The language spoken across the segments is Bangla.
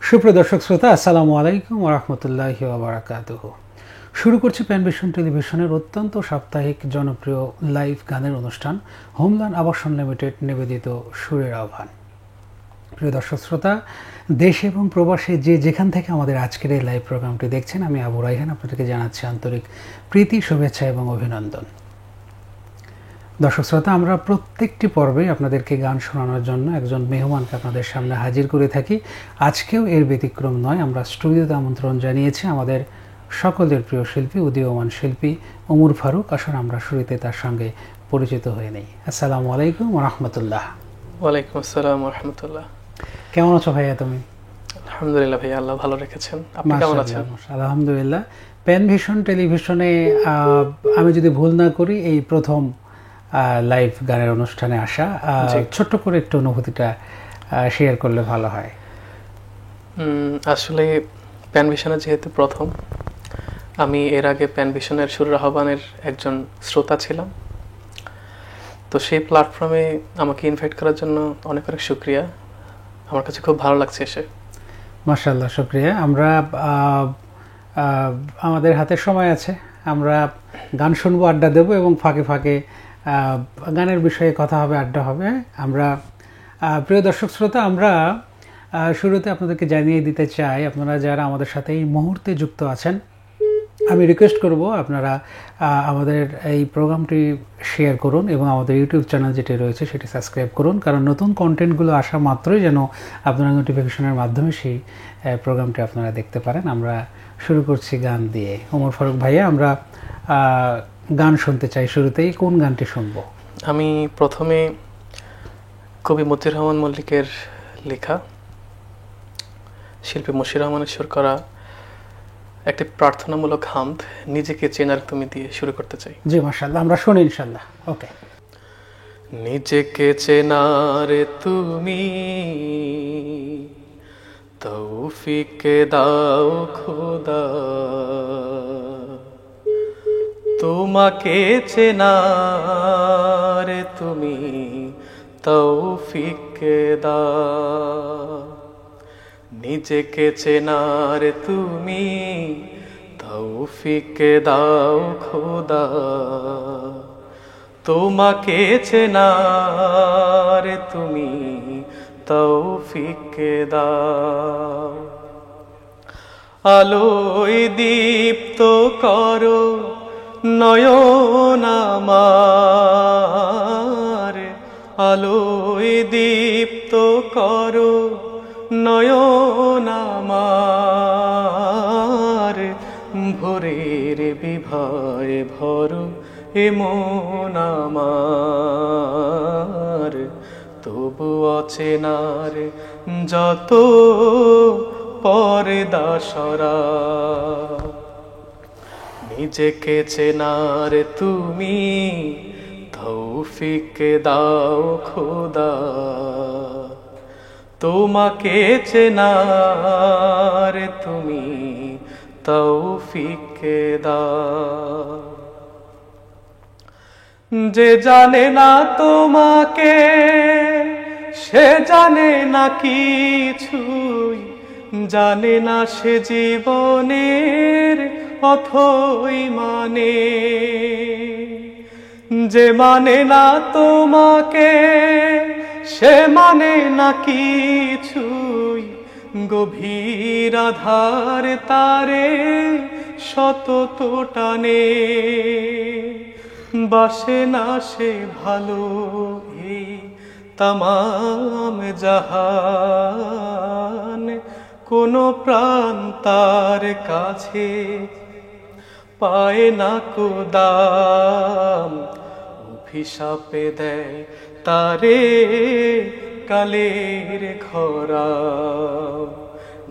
সুপ্রিয় দর্শক শ্রোতা, আসসালামু আলাইকুম ওয়া রাহমাতুল্লাহি ওয়া বারাকাতুহু। শুরু করছি প্যানভিশন টেলিভিশনের অত্যন্ত সাপ্তাহিক জনপ্রিয় লাইভ গানের অনুষ্ঠান হোমল্যান্ড আবাসন লিমিটেড নিবেদিত সুরের আহ্বান। প্রিয় দর্শক শ্রোতা, দেশ এবং প্রবাসে যে যেখান থেকে আমাদের আজকের এই লাইভ প্রোগ্রামটি দেখছেন, আমি আবু রায়হান আপনাদেরকে জানাচ্ছি আন্তরিক প্রীতি, শুভেচ্ছা এবং অভিনন্দন। দর্শক শ্রোতা, আমরা প্রত্যেকটি পর্বে আপনাদেরকে গান শোনানোর জন্য একজন মেহমানকে আপনাদের সামনে হাজির করে থাকি। আজকেও এর ব্যতিক্রম নয়। আমরা স্টুডিওতে আমন্ত্রণ জানিয়েছি আমাদের সকলের প্রিয় শিল্পী, উদীয়মান শিল্পী ওমর ফারুক। আসুন আমরা শুরুতে তার সঙ্গে পরিচিত হয়ে নেই। আসসালামু আলাইকুম ওয়া রাহমাতুল্লাহ। ওয়ালাইকুম আসসালাম ওয়া রাহমাতুল্লাহ। কেমন আছো ভাইয়া তুমি? আলহামদুলিল্লাহ ভাইয়া, আল্লাহ ভালো রেখেছেন। আপনি কেমন আছেন? আলহামদুলিল্লাহ। প্যানভিশন টেলিভিশনে আমি যদি ভুল না করি এই প্রথম লাইভ গানের অনুষ্ঠানে আসা। ছোট্ট করে একটু অনুভূতিটা শেয়ার করলে ভালো হয়। আসলে প্যানভিশনে যেহেতু প্রথম, আমি এর আগে প্যানভিশনের সুরের আহ্বানের একজন শ্রোতা ছিলাম, তো সেই প্ল্যাটফর্মে আমাকে ইনভাইট করার জন্য অনেক অনেক শুকরিয়া। আমার কাছে খুব ভালো লাগছে এসে। মাশাআল্লাহ, শুকরিয়া। আমরা আমাদের হাতে সময় আছে, আমরা গান শুনবো, আড্ডা দেবো এবং ফাঁকে ফাঁকে গানের বিষয়ে কথা হবে, আড্ডা হবে। আমরা প্রিয় দর্শক শ্রোতা, আমরা শুরুতে আপনাদেরকে জানিয়ে দিতে চাই, আপনারা যারা আমাদের সাথে এই মুহূর্তে যুক্ত আছেন, আমি রিকোয়েস্ট করব আপনারা আমাদের এই প্রোগ্রামটি শেয়ার করুন এবং আমাদের ইউটিউব চ্যানেল যেটি রয়েছে সেটি সাবস্ক্রাইব করুন, কারণ নতুন কন্টেন্টগুলো আসা মাত্রই যেন আপনারা নোটিফিকেশনের মাধ্যমে সেই প্রোগ্রামটি আপনারা দেখতে পারেন। আমরা শুরু করছি গান দিয়ে। ওমর ফারুক ভাইয়া, আমরা গান শুনতে চাই। শুরুতেই কোন গানটি শুনবো? আমি প্রথমে কবি মতিউর রহমান মল্লিকের লেখা, শিল্পী মশিউর রহমানের সুর করা একটি প্রার্থনামূলক হামদ নিজেকে চেনার তুমি দিয়ে শুরু করতে চাই। জি মাশাআল্লাহ, আমরা শুনি ইনশাআল্লাহ। ওকে। নিজেকে চেনার তুমি তৌফিক দাও খোদা, তোমাকে চেনার তুমি তৌফিক দাও, নিজেকে চেনার তুমি তৌফিক দাও খোদা, তোমাকে চেনার তুমি তৌফিক দাও, আলোয় দীপ্ত করো নয়ন আমার, আলোয় দীপ্ত করো নয়ন আমার, ভোরের বিভয় ভরো এমন আমার, তবু অচেনার যত পর্দা সরা, নিজেকে চেনার তুমি তৌফিক দাও খোদা, তোমাকে চেনার তুমি তৌফিক দাও, যে জানে না তোমাকে সে জানে না কিছুই, জানে না সে জীবনের অথই মানে, যে মানে না তোমাকে সে মানে না কিছুই, গভীর আধার তারে শত টানে, বাসে না সে ভালো এই তামাম জাহান, কোন প্রাণ তার কাছে পায় না কোদাম, অভিশাপে দেয় তারে কালের খরা,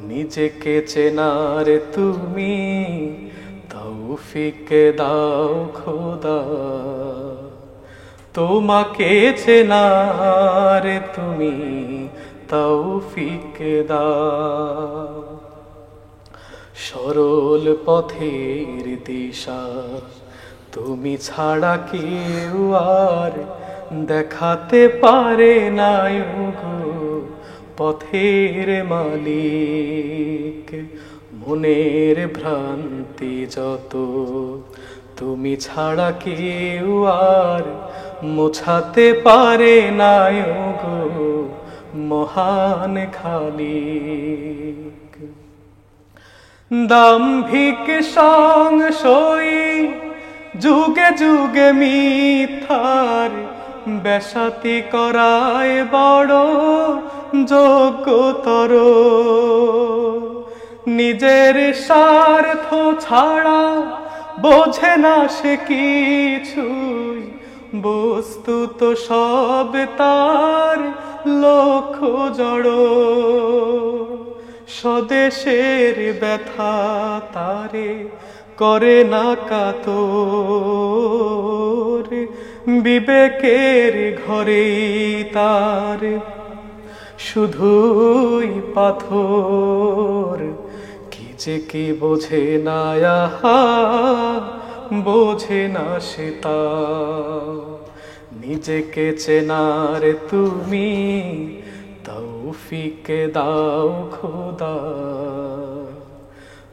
নিজেকে চেনার তুমি তৌফিক দাও খোদা, তোমাকে চেনার তুমি তৌফিক দাও, সরল পথের দিশা তুমি ছাড়া কেউ আর দেখাতে পারে না গো, পথের মালিক। মনের ভ্রান্তি যত তুমি ছাড়া কেউ আর মোছাতে পারে না গো মহান খালিক। দাম্ভিক সংশয়ী যুগে যুগে মিথ্যার বেশাতি করায় বড় যোগ্যতর। নিজের স্বার্থ ছাড়া বোঝে না সে কিছুই, বস্তুত সব তার লক্ষ্য জড়। স্বদেশের ব্যথা তারে করে না কাতর, বিবেকের ঘরেই তার শুধুই পাথর। কি যে কি বোঝে না আহা, বোঝে না সে তা। নিজেকে চেনার তুমি তৌফিক দাও খোদা,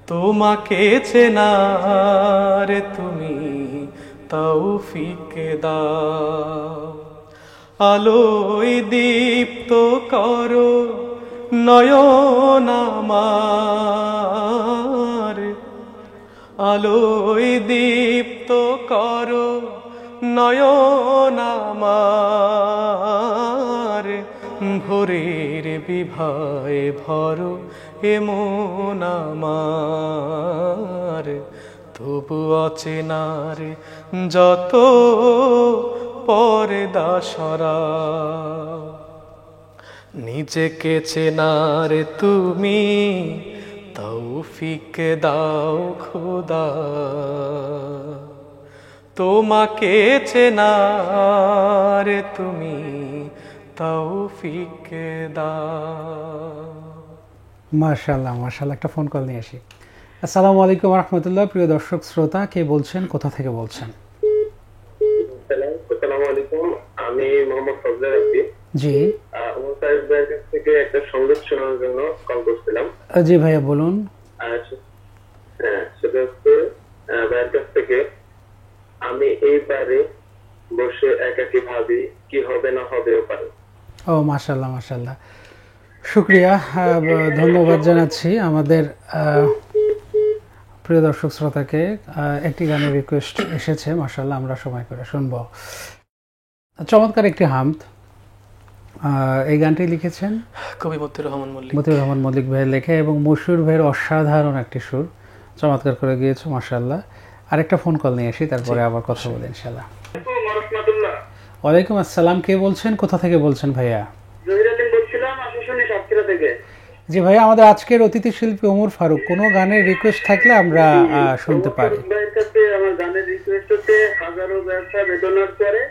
তোমাকে চেনার তুমি তৌফিক দাও। আলোয় দীপ্ত করো নয়ন আমার, আলোয় দীপ্ত করো নয়ন আমার। ভোরের বিভায় ভরো এমন আমার, তবু অচেনার যত পর্দা সরা। নিজেকে চেনার তুমি তৌফিক দাও খোদা, তোমাকে চেনার তুমি তৌফিক দাও। মাশাআল্লাহ মাশাআল্লাহ। একটা ফোন কল নিয়ে আসি। আসসালামু আলাইকুম রাহমাতুল্লাহ। প্রিয় দর্শক শ্রোতা, কে বলছেন, কোথা থেকে বলছেন? আসসালামু আলাইকুম, আমি মোহাম্মদ ফজলে রাব্বি। জি মুসাইব ভাইয়ের কাছ থেকে একটা সংগীত শোনার জন্য কল করছিলাম। জি ভাইয়া বলুন। হ্যাঁ, সেটা হচ্ছে ভাইয়ের কাছ থেকে আমি এইবারে বসে একাকি ভাবি কি হবে না হবেও পারে। ও মাশাআল্লাহ মাশাআল্লাহ, শুক্রিয়া, ধন্যবাদ জানাচ্ছি আমাদের প্রিয় দর্শক শ্রোতাকে। একটি গানের রিকোয়েস্ট এসেছে, মাশাআল্লাহ, আমরা সময় করে শুনব। চমৎকার একটি হামদ। এই গানটি লিখেছেন কবি মতিউর রহমান মল্লিক। মতিউর রহমান মল্লিক ভাইয়ের লেখা এবং মশহুর ভাইয়ের অসাধারণ একটি সুর, চমৎকার করে গিয়েছো, মাশাআল্লাহ। আরেকটা ফোন কল নিয়ে আসি, তারপরে আবার কথা বলি ইনশাআল্লাহ। ওয়ালাইকুম আসসালাম, কে বলছেন, কোথা থেকে বলছেন ভাইয়া? জি ভাইয়া, আমাদের আজকের অতিথি শিল্পী ওমর ফারুক, কোনো গানের রিকোয়েস্ট থাকলে আমরা শুনতে পারি। আমার গানের রিকোয়েস্ট হচ্ছে হাজারো ব্যবসা বেদনার পরে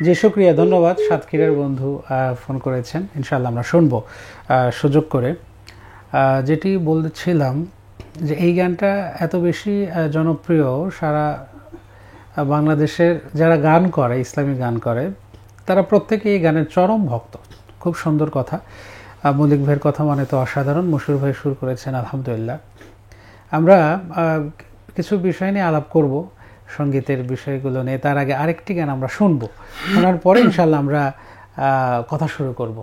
জি শুক্রিয়া, ধন্যবাদ। সাতক্ষীরার বন্ধু ফোন করেছেন, ইনশাআল্লাহ আমরা শুনবো সুযোগ করে। যেটি বলছিলাম যে এই গানটা এত বেশি জনপ্রিয়, সারা বাংলাদেশের যারা গান করে, ইসলামী গান করে, তারা প্রত্যেকে এই গানের চরম ভক্ত। খুব সুন্দর কথা। মল্লিক ভাইয়ের কথা মানে তো অসাধারণ, মশহুর ভাই সুর করেছেন, আলহামদুলিল্লাহ। আমরা কিছু বিষয় নিয়ে আলাপ করব, সঙ্গীতের বিষয়গুলো নিয়ে। তার আগে আরেকটি গান আমরা শুনবো, শোনার পরে ইনশাআল্লাহ আমরা কথা শুরু করব।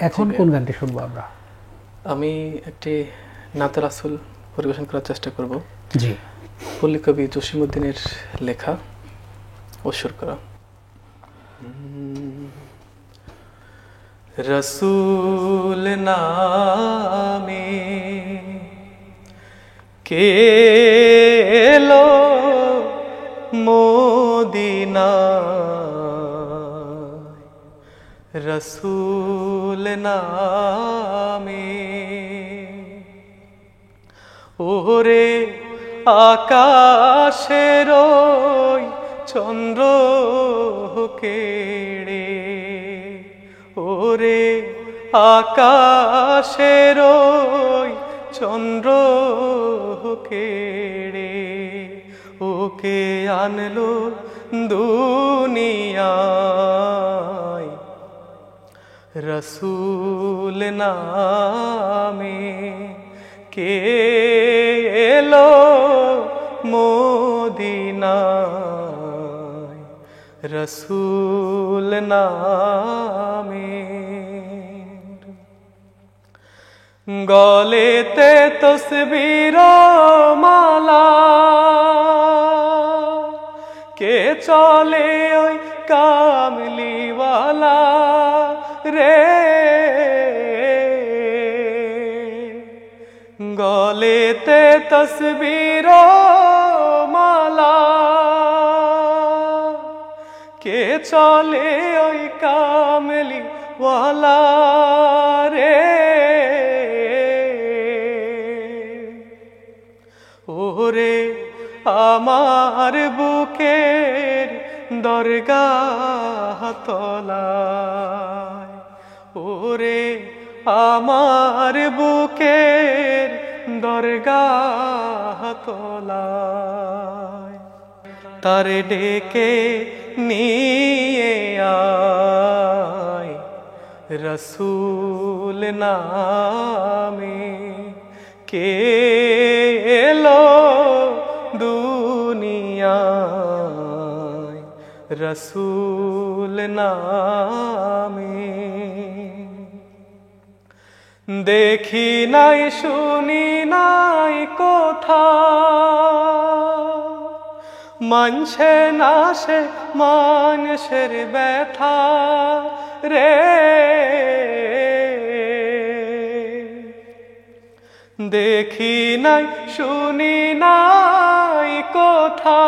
এখন কোন গানটি শুনবো আমরা? আমি একটি নাতে রাসূল পরিবেশন করার চেষ্টা করব। জি, পল্লী কবি জসিমউদ্দিনের লেখা ও সুর করা। রসূল নামে কে এলো মদিনায়, রসূল নামে ওরে আকাশের ওই চন্দ্র কেড়ে, ওরে আকাশের ওই চন্দ্র কেড়ে, ওকে আনলো দুনিয়ায় রসুল নামে কে এলো মদিনায়, রসুল নামে। গলেতে তসবির মালা, কে চলে ওই কামলিওয়ালা রে, গলেতে তসবির মালা, কে চলে ওই কামলিওয়ালা রে। ওরে আমার বুকের দরগাহ তলায়, ওরে আমার বুকের দরগাহ তলায়, তার ডেকে নিয়ে আয়, রসুল নামে কে এলো দুনিয়ায়, রসুল নামে। দেখি নাই শুনি নাই কোথা, মানছে না সে মানুষের ব্যথা রে, দেখি নাই শুনি নাই কোথা,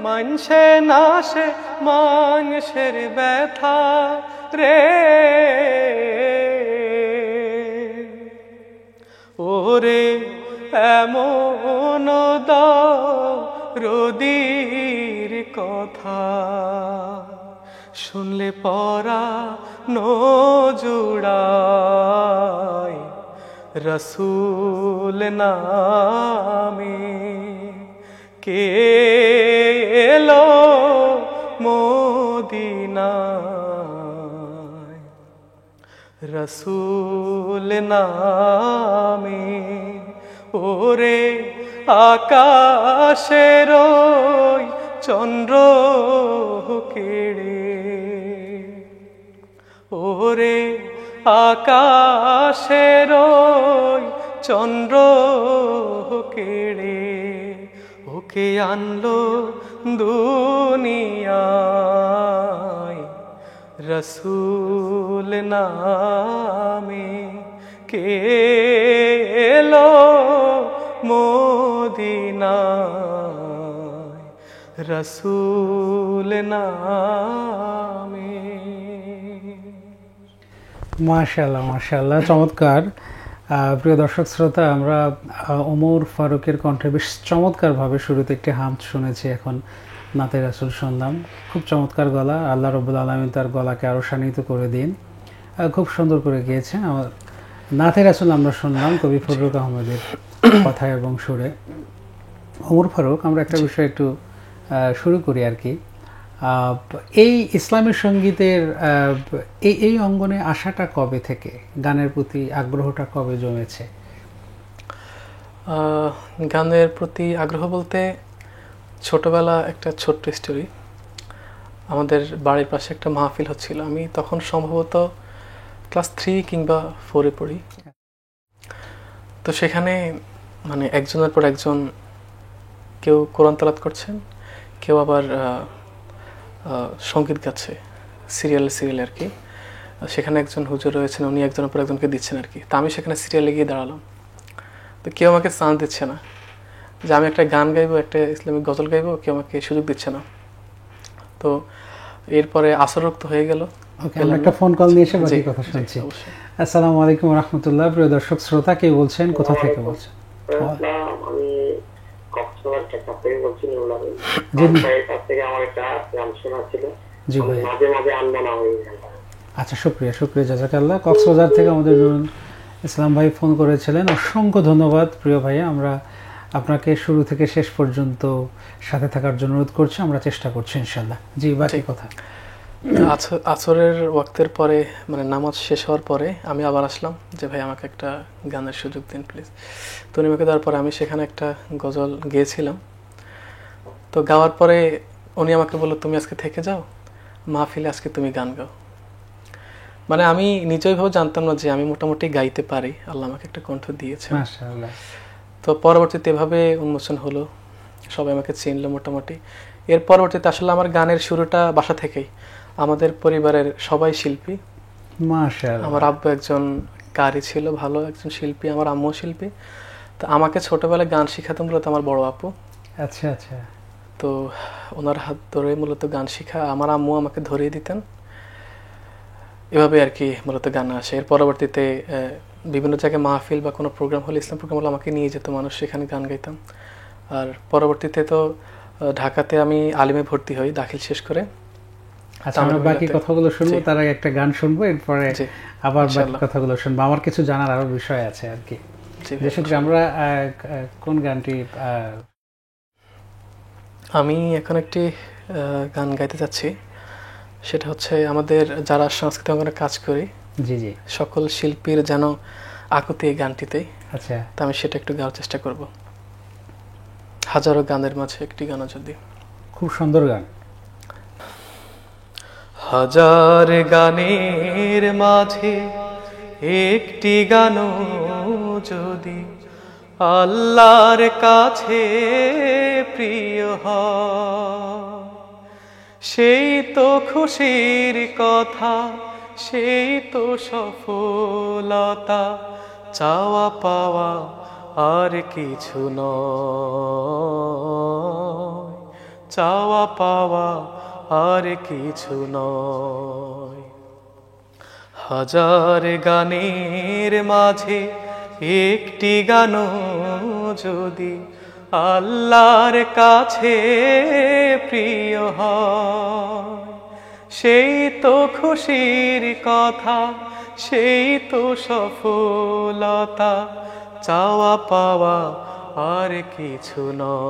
মানছে না সে মানুষের ব্যথা রে। ওরে এমন দরদীর কথা, শুনলে পরানো জুড়ায়, রসুল নামে কে এলো মদিনায়, রসুল নামে। ওরে আকাশের ওই চন্দ্র কেড়ে, ওরে আকাশের ওই চন্দ্র কেড়ে, ওকে আনলো দুনিয়ায়, রসুল নামে কে এলো মদিনায়, রসুল নামে। মাশাআল্লাহ মাশাআল্লাহ, চমৎকার। প্রিয় দর্শক শ্রোতা, আমরা ওমর ফারুকের কণ্ঠে বেশ চমৎকারভাবে শুরুতে একটি হামদ শুনেছি, এখন নাতে রাসূল শুনলাম। খুব চমৎকার গলা, আল্লাহ রাব্বুল আলামিন তার গলাকে আরও শানিত করে দিন। খুব সুন্দর করে গিয়েছেন। আমার নাতে রাসূল আমরা শুনলাম কবি ফররুখ আহমেদের কথায় এবং সুরে। ওমর ফারুক, আমরা একটা বিষয় একটু শুরু করি আর কি। এই ইসলামী সঙ্গীতের এই অঙ্গনে আসাটা কবে থেকে, গানের প্রতি আগ্রহটা কবে জমেছে? গানের প্রতি আগ্রহ বলতে ছোটবেলা একটা ছোট্ট স্টোরি। আমাদের বাড়ির পাশে একটা মাহফিল হচ্ছিল, আমি তখন সম্ভবত ক্লাস 3 কিংবা 4-এ পড়ি। তো সেখানে মানে একজনের পর একজন, কেউ কোরআন তেলাওয়াত করছেন, কেউ আবার সঙ্গীত গাচ্ছে, সিরিয়ালে আর কি। সেখানে একজন হুজুর রয়েছেন, উনি একজনের পর একজনকে দিচ্ছেন আর কি। তা আমি সেখানে সিরিয়ালে গিয়ে দাঁড়ালাম, তো কেউ আমাকে চান্স দিচ্ছে না যে আমি একটা গান গাইবো, একটা ইসলামিক গজল গাইবো, কেউ আমাকে সুযোগ দিচ্ছে না। তো এরপরে আসর রক্ত হয়ে গেল। ওকে, আমরা একটা ফোন কল নিয়ে এসে বাকি কথা শুনছি। আসসালামু আলাইকুম ওয়া রাহমাতুল্লাহ। প্রিয় দর্শক শ্রোতা, কে বলছেন, কোথা থেকে বলছেন? আমি কক্সবাজার থেকে বলছি, নুরুল আমিন। থেকে আমার একটা গান শোনা ছিল, জি ভাই, মাঝে মাঝে আনমনা হয়ে যায়। আচ্ছা, শুক্রিয়া জাযাকাল্লাহ। কক্সবাজার থেকে আমাদের নুরুল ইসলাম ভাই ফোন করেছিলেন, অসংখ্য ধন্যবাদ প্রিয় ভাইয়া। আমরা আপনাকে শুরু থেকে শেষ পর্যন্ত সাথে থাকার জন্য অনুরোধ করছি, আমরা চেষ্টা করছি ইনশাআল্লাহ। জি, বাকি কথা। আসরের ওয়াক্তের পরে মানে নামাজ শেষ হওয়ার পরে আমি আবার আসলাম যে ভাই আমাকে একটা গানের সুযোগ দিন প্লিজ। তো উনি আমাকে দেওয়ার পরে আমি সেখানে একটা গজল গেয়েছিলাম। তো গাওয়ার পরে উনি আমাকে বললো তুমি আজকে থেকে যাও, মাহফিলে আজকে তুমি গান গাও। মানে আমি নিজেই ভাবে জানতাম না যে আমি মোটামুটি গাইতে পারি, আল্লাহ আমাকে একটা কণ্ঠ দিয়েছে। মাশাআল্লাহ। তো পরবর্তীতে এভাবে উন্মোচন হলো, সবাই আমাকে চিনলো মোটামুটি। এর পরবর্তীতে আসলে আমার গানের শুরুটা বাসা থেকেই। আমাদের পরিবারের সবাই শিল্পী। মাশাআল্লাহ। আমার আব্বু একজন কারি ছিল, ভালো একজন শিল্পী, আমার আম্মু শিল্পী। তো আমাকে ছোটবেলায় গান শিখাতো মূলত আমার বড় আপু। আচ্ছা আচ্ছা। তো ওনার হাত ধরে মূলত গান শিখা, আমার আম্মু আমাকে ধরিয়ে দিতেন। এভাবে আর কি মূলত গান আসে। এর পরবর্তীতে বিভিন্ন জায়গায় মাহফিল বা কোনো প্রোগ্রাম হলে, ইসলাম প্রোগ্রাম হলে আমাকে নিয়ে যেত মানুষ, সেখানে গান গাইতাম। আর পরবর্তীতে তো ঢাকাতে আমি আলিমে ভর্তি হই দাখিল শেষ করে। আচ্ছা, আমরা বাকি কথাগুলো শুনবো, জি। তার আগে একটা গান শুনবো, এরপরে জি, আবার বাকি ইনশাআল্লাহ। কথাগুলো শুনবো। আমার কিছু জানার আরো বিষয় আছে আর কি। জি ভাই, যেসব আমরা কোন গানটি আমি এখন একটি গান গাইতে যাচ্ছি। সেটা হচ্ছে আমাদের যারা সাংস্কৃতিক অঙ্গনে কাজ করি জি জি। সকল শিল্পীর যেন আকুতি এই গানটিতেই। আচ্ছা, তা আমি সেটা একটু গাওয়ার চেষ্টা করব। হাজারো গানের মাঝে একটি গান যদি। খুব সুন্দর গান। হাজার গানের মাঝে একটি গানও যদি আল্লাহর কাছে প্রিয় হয়, সেই তো খুশির কথা, সেই তো সফলতা, চাওয়া পাওয়া আর কিছু নয়, চাওয়া পাওয়া আর কিছু নয়। হাজার গানের মাঝে একটি গানও যদি আল্লাহর কাছে প্রিয় হয়, সেই তো খুশির কথা, সেই তো সফলতা, চাওয়া পাওয়া আর কিছু নয়,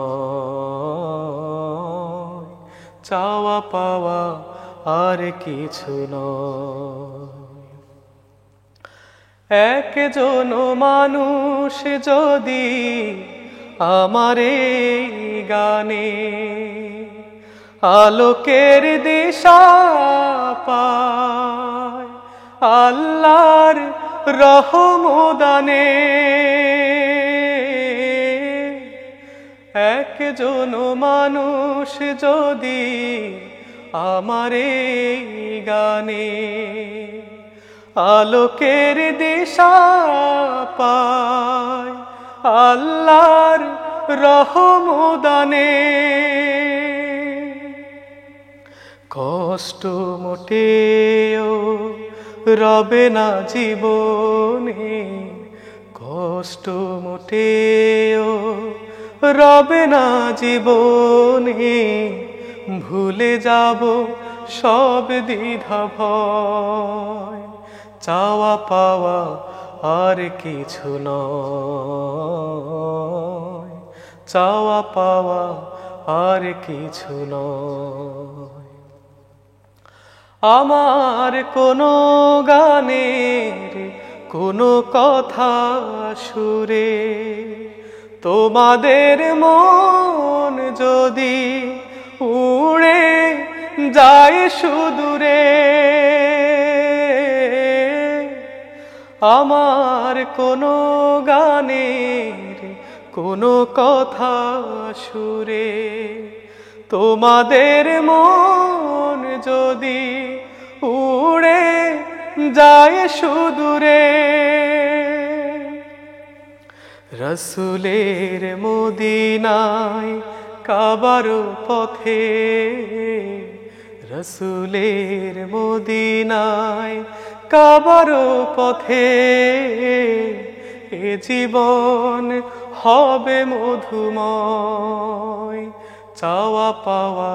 চাওয়া পাওয়া আর কিছু নয়। একজন মানুষ যদি আমার এই গানে আলোকের দিশা পায়, আল্লাহর রহমদানে, একজন মানুষ যদি আমার এই গানে আলোকের দিশা পায়, আল্লাহর রহমদানে, কষ্ট মোটেও রবে না জীবনে, কষ্ট মোটেও রবে না জীবনে, ভুলে যাব সব দ্বিধা ভয়, চাওয়া পাওয়া আর কিছু নয়, চাওয়া পাওয়া আর কিছু নয়। আমার কোনো গানের কোনো কথা সুরে তোমাদের মন যদি উড়ে যায় সুদূরে, আমার কোনো গানের কোনো কথা সুরে তোমাদের মন যদি উড়ে যায় সুদূরে, রসুলের মদিনায় কাবার পথে, রসুলের মদিনায় কাবার পথে, এ জীবন হবে মধুময়, চাওয়া পাওয়া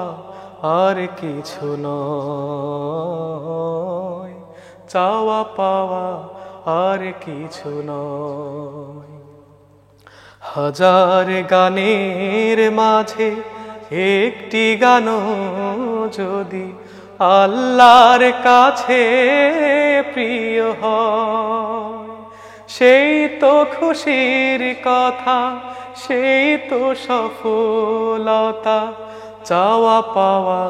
আর কিছু নয়, চাওয়া পাওয়া আর কিছু নয়। হাজার গানের মাঝে একটি গানও যদি আল্লাহর কাছে প্রিয় হয়। সেই তো খুশির কথা, সেই তো সফলতা, চাওয়া পাওয়া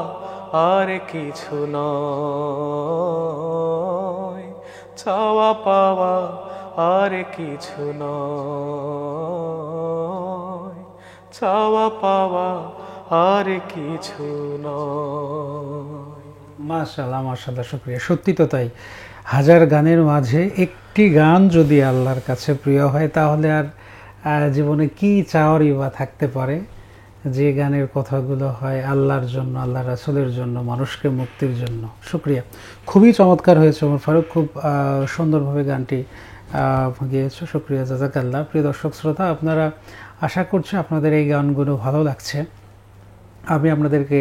আর কিছু নয়, চাওয়া পাওয়া আর কিছু নয়, চাওয়া পাওয়া আর কিছু নয়। মাশাআল্লাহ মাশাআল্লাহ, শুকরিয়া। সত্যি তো তাই, হাজার গানের মাঝে একটি গান যদি আল্লাহর কাছে প্রিয় হয় তাহলে আর জীবনে কি চাওয়ারই বা থাকতে পারে। যে গানের কথাগুলো হয় আল্লাহর জন্য, আল্লাহ রাসূলের জন্য, মানুষকে মুক্তির জন্য। শুকরিয়া, খুবই চমৎকার হয়েছে ওমর ফারুক, খুব সুন্দরভাবে গানটি গেয়েছো। শুকরিয়া, জাযাকাল্লাহ। প্রিয় দর্শক শ্রোতা, আপনারা, আশা করছি আপনাদের এই গানগুলো ভালো লাগছে। আমি আপনাদেরকে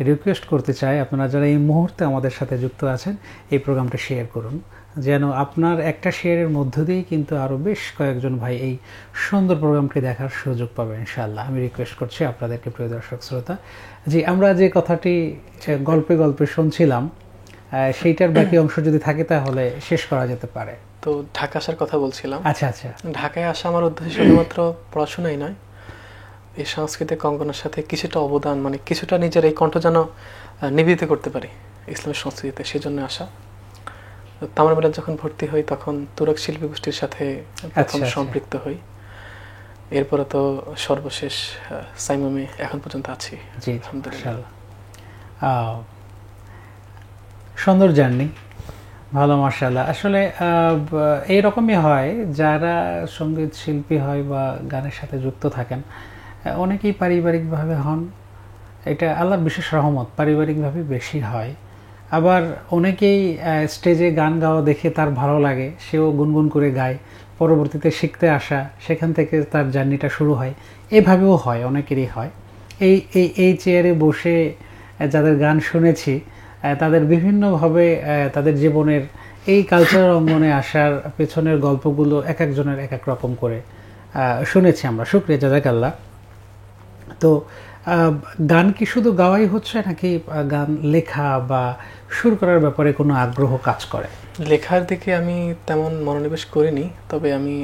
রিকোয়েস্ট করতে চাই, আপনারা যারা এই মুহূর্তে আমাদের সাথে যুক্ত আছেন, এই প্রোগ্রামটা শেয়ার করুন, যেন আপনার একটা শেয়ারের মধ্য দিয়েই কিন্তু আরও বেশ কয়েকজন ভাই এই সুন্দর প্রোগ্রামটি দেখার সুযোগ পাবে ইনশাআল্লাহ। আমি রিকোয়েস্ট করছি আপনাদেরকে, প্রিয় দর্শক শ্রোতা। জি, আমরা যে কথাটি গল্পে গল্পে শুনছিলাম, সেইটার বাকি অংশ যদি থাকে তাহলে শেষ করা যেতে পারে। তো ঢাকা আসার কথা বলছিলাম। আচ্ছা আচ্ছা। ঢাকায় আসা আমার উদ্দেশ্য শুধুমাত্র পড়াশোনাই নয়, এই সাংস্কৃতিক অঙ্গনের সাথে কিছুটা অবদান, মানে কিছুটা নিজের এই কণ্ঠ যেন নিবেদিত করতে পারি ইসলামের সংস্কৃতিতে, সেজন্য আসা। তামার মিলাদ যখন ভর্তি হই তখন তুরক শিল্পী গোষ্ঠীর সাথে প্রথম সম্পৃক্ত হই, এরপরে তো সর্বশেষ সাইমামে এখন পর্যন্ত আছি। জি, আলহামদুলিল্লাহ। সুন্দর জার্নি, ভালো, মাশাআল্লাহ। আসলে এইরকমই হয়, যারা সঙ্গীত শিল্পী হয় বা গানের সাথে যুক্ত থাকেন, অনেকেই পারিবারিকভাবে হন। এটা আল্লাহর বিশেষ রহমত, পারিবারিকভাবে বেশি হয়। আবার অনেকেই স্টেজে গান গাওয়া দেখে তার ভালো লাগে, সেও গুনগুন করে গায়, পরবর্তীতে শিখতে আসা, সেখান থেকে তার জার্নিটা শুরু হয়। এভাবেও হয়, অনেকেরই হয়। এই এই এই চেয়ারে বসে যাদের গান শুনেছি, তাদের বিভিন্নভাবে তাদের জীবনের এই কালচারাল অঙ্গনে আসার পেছনের গল্পগুলো এক একজনের এক এক রকম করে শুনেছি আমরা। শুকরিয়া, জাযাকাল্লাহ। তো গান কি শুধু গাওয়াই হচ্ছে, নাকি গান লেখা বা সুর করার ব্যাপারে কোনো আগ্রহ কাজ করে? লেখার দিকে আমি তেমন মনোনিবেশ করিনি, তবে আমি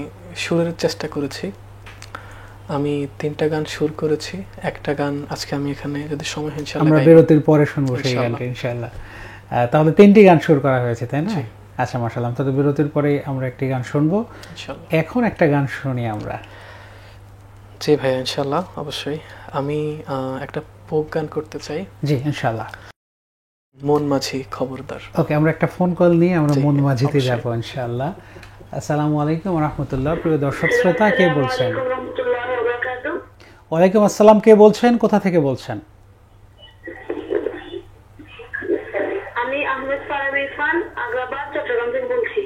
সুরের চেষ্টা করেছি। আমি 3টা গান সুর করেছি, একটা গান আজকে আমি এখানে যদি সময় হয় ইনশাআল্লাহ আমরা বিরতির পরে শুনবো সেই গানটা ইনশাআল্লাহ। তাহলে 3টি গান সুর করা হয়েছে, তাই না? আচ্ছা, মাশাআল্লাহ। তাহলে বিরতির পরে আমরা একটি গান শুনবো ইনশাআল্লাহ। এখন একটা গান শুনি আমরা। জি ভাই, ইনশাআল্লাহ, অবশ্যই। আমি একটা পোক গান করতে চাই। জি, ইনশাআল্লাহ। মন মাঝি খবরদার। ওকে, আমরা একটা ফোন কল নিয়ে আমরা মন মাঝিতে যাব ইনশাআল্লাহ। আসসালামু আলাইকুম ওয়া রাহমাতুল্লাহ। প্রিয় দর্শক শ্রোতা, কে বলছেন? ওয়ালাইকুম আসসালাম। কে বলছেন, কোথা থেকে বলছেন? আমি আহমেদ ফারাবী ইরফান, আগ্রাবাদ, চট্টগ্রাম থেকে বলছি।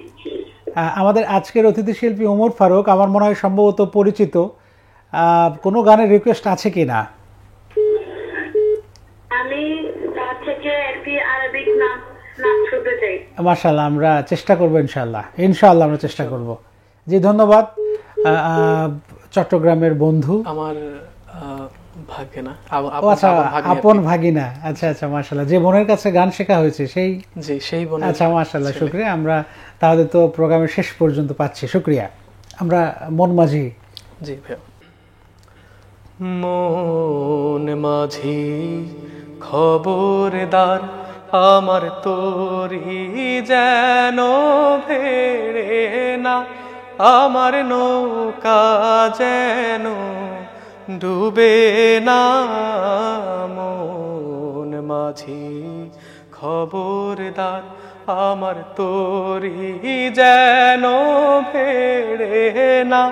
আমাদের আজকের অতিথি শিল্পী ওমর ফারুক, আমার মনে হয় সম্ভবত পরিচিত। কোনো গানের রিকোয়েস্ট আছে কিনা? আমি তার থেকে একটি আরবিক নাচ শুনতে চাই। মাশাআল্লাহ, আমরা চেষ্টা করব ইনশাআল্লাহ। ইনশাআল্লাহ আমরা চেষ্টা করব। জি, ধন্যবাদ। চট্টগ্রামের বন্ধু আমার ভাগিনা, আচ্ছা, আপন ভাগিনা। আচ্ছা আচ্ছা, মাশাআল্লাহ। যে বোনের কাছে গান শেখা হয়েছে সেই? জি, সেই বোন। আচ্ছা, মাশাআল্লাহ, শুকরিয়া। আমরা তাহলে তো প্রোগ্রামের শেষ পর্যন্ত পাচ্ছি। শুকরিয়া। আমরা মন মাঝি। জি ভাই। মন মাঝি খবরদার, আমার তোরি যেন ভেড়ে না, আমার নৌকা যেন ডুবে না। মন মাঝি খবরদার, আমার তোরি যেন ভেড়ে না,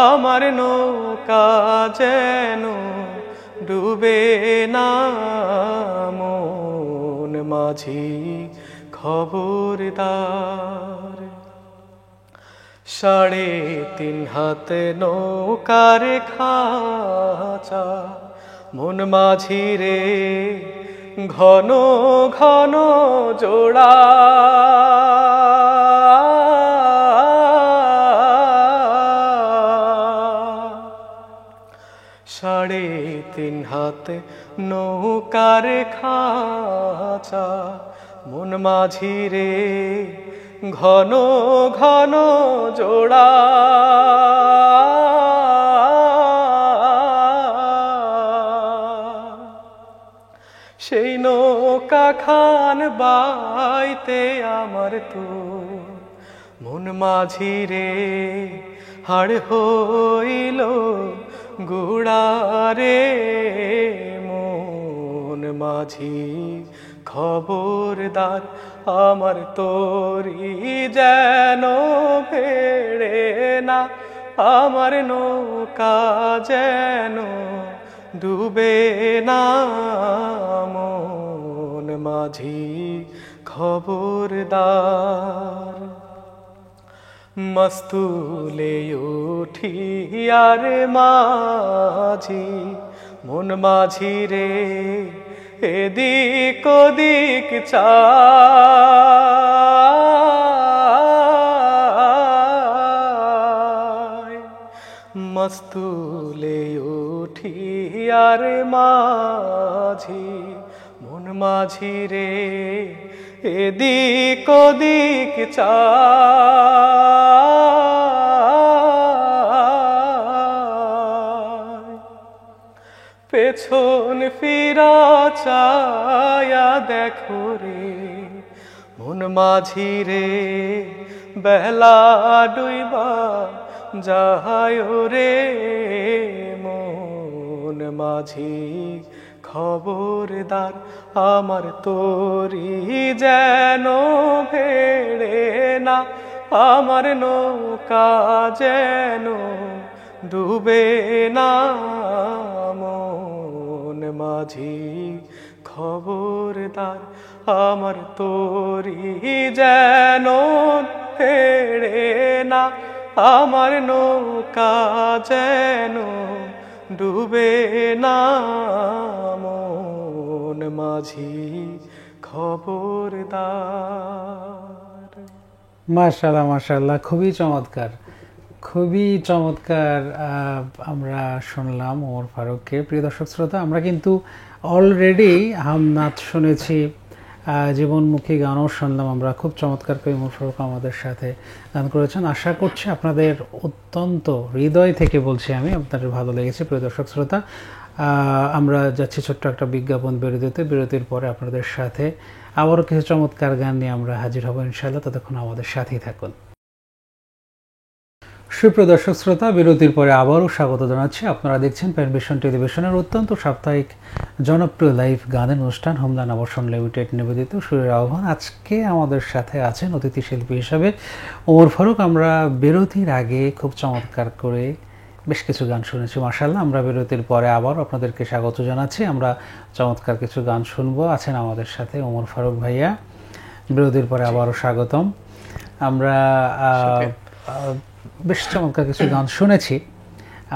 আমার নৌকা যেন ডুবে না। মন মাঝি খবরদার। 3.5 হাত নৌকার খাঁচা, মন মাঝি রে ঘন ঘন জোড়া। 3.5 তিন হাতে নৌকার খাঁচা মন মাঝি রে ঘন ঘন জোড়া সেই নৌকা খান বাইতে আমার তো মন মাঝি রে হাড় হইল গুড়ারে মন মাঝি খবরদার আমার তোরি যেন ভেড়ে না আমার নৌকা যেন ডুবে না মন মাঝি খবরদার মস্তুলে উঠিয়ার মাঝি মন মাঝি রে এদিক ওদিক চায় মস্তুলে উঠিয়ার মাঝি মন মাঝি রে এদিক ওদিক চায় পেছন ফিরা চায়া দেখো রে মন মাঝি রে বেলা ডুইবা যায় রে মন মাঝি খবরদার আমার তোরি যেন ভেড়ে না আমার নৌকা যেন ডুবে না মন মাঝি খবরদার আমার তোরি যেন ভেড়ে না আমার নৌকা যেন ডুবে না মন মাঝি খবরদার। মাশাআল্লাহ মাশাআল্লাহ, খুবই চমৎকার, খুবই চমৎকার। আমরা শুনলাম ওমর ফারুককে। প্রিয় দর্শক শ্রোতা, আমরা কিন্তু অলরেডি হামনাত শুনেছি, জীবনমুখী গানও শুনলাম আমরা। খুব চমৎকার করে ওমর ফারুক আমাদের সাথে গান করেছেন। আশা করছি আপনাদের অত্যন্ত হৃদয় থেকে বলছি আমি, আপনাদের ভালো লেগেছে। প্রিয় দর্শক শ্রোতা, আমরা যাচ্ছি ছোট্ট একটা বিজ্ঞাপন বিরতিতে। বিরতির পরে আপনাদের সাথে আবারও কিছু চমৎকার গান নিয়ে আমরা হাজির হব ইনশাআল্লাহ। ততক্ষণ আমাদের সাথেই থাকুন। সুপ্রিয় দর্শক শ্রোতা, বিরতির পরে আবারও স্বাগত জানাচ্ছি। আপনারা দেখছেন প্যানভিশন টেলিভিশনের অত্যন্ত সাপ্তাহিক জনপ্রিয় লাইভ গানের অনুষ্ঠান হোমল্যান্ড আবাসন লিমিটেড নিবেদিত সুরের আহ্বান। আজকে আমাদের সাথে আছেন অতিথি শিল্পী হিসাবে ওমর ফারুক। আমরা বিরতির আগে খুব চমৎকার করে বেশ কিছু গান শুনেছি মাশাআল্লাহ। আমরা বিরতির পরে আবার আপনাদেরকে স্বাগত জানাচ্ছি। আমরা চমৎকার কিছু গান শুনবো। আছেন আমাদের সাথে ওমর ফারুক ভাইয়া। বিরতির পরে আবারও স্বাগতম। আমরা বেশ চমৎকার কিছু গান শুনেছি।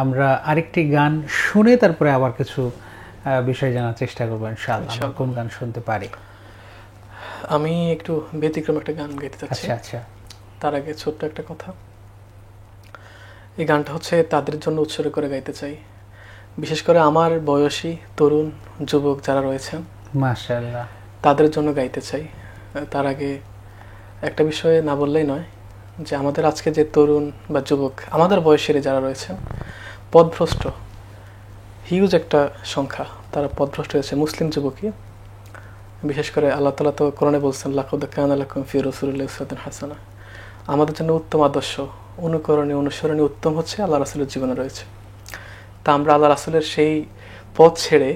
আমরা আরেকটি গান শুনে তারপরে আবার কিছু বিষয় জানার চেষ্টা করবো ইনশাআল্লাহ। কোন গান শুনতে পারি? আমি একটু ব্যতিক্রম একটা গান গাইতে চাচ্ছি। আচ্ছা আচ্ছা। তার আগে ছোট্ট একটা কথা, এই গানটা হচ্ছে তাদের জন্য উৎসর্গ করে গাইতে চাই, বিশেষ করে আমার বয়সী তরুণ যুবক যারা রয়েছেন মাশাআল্লাহ, তাদের জন্য গাইতে চাই। তার আগে একটা বিষয়ে না বললেই নয়, যে আমাদের আজকে যে তরুণ বা যুবক আমাদের বয়সের যারা রয়েছেন পথভ্রষ্ট, হিউজ একটা সংখ্যা, তারা পথভ্রষ্ট হয়েছে মুসলিম যুবকই। বিশেষ করে আল্লাহ তাআলা তো কোরআনে বলছেন লাকাদ কানা লাকুম ফি রাসূলিল্লাহি উসওয়াতুন হাসানাহ, আমাদের জন্য উত্তম আদর্শ, অনুকরণীয় অনুসরণীয় উত্তম হচ্ছে আল্লাহ রাসূলের জীবনে রয়েছে। তা আমরা আল্লাহ রাসূলের সেই পথ ছেড়ে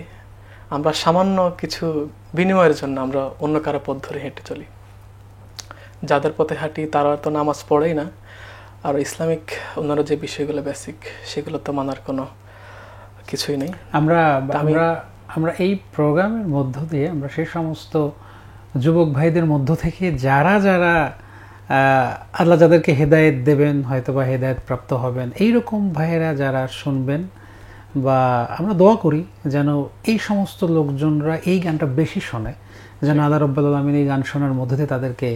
আমরা সামান্য কিছু বিনিময়ের জন্য আমরা অন্য কারো পথ ধরে হেঁটে চলি। যাদের পথে হাঁটি তারা তো নামাজ পড়েই না, আর ইসলামিক অন্যান্য যে বিষয়গুলো বেসিক সেগুলো তো মানার কোনো কিছুই নেই। আমরা এই প্রোগ্রামের মধ্য দিয়ে আমরা সেই সমস্ত যুবক ভাইদের মধ্য থেকে যারা যারা আল্লাহ যাদেরকে হেদায়েত দেবেন, হয়তো বা হেদায়েত প্রাপ্ত হবেন, এইরকম ভাইয়েরা যারা শুনবেন, বা আমরা দোয়া করি যেন এই সমস্ত লোকজনরা এই গানটা বেশি শোনে, যেন আল্লাহ রাব্বুল আলামিন এই গান শোনার মধ্যে দিয়ে তাদেরকে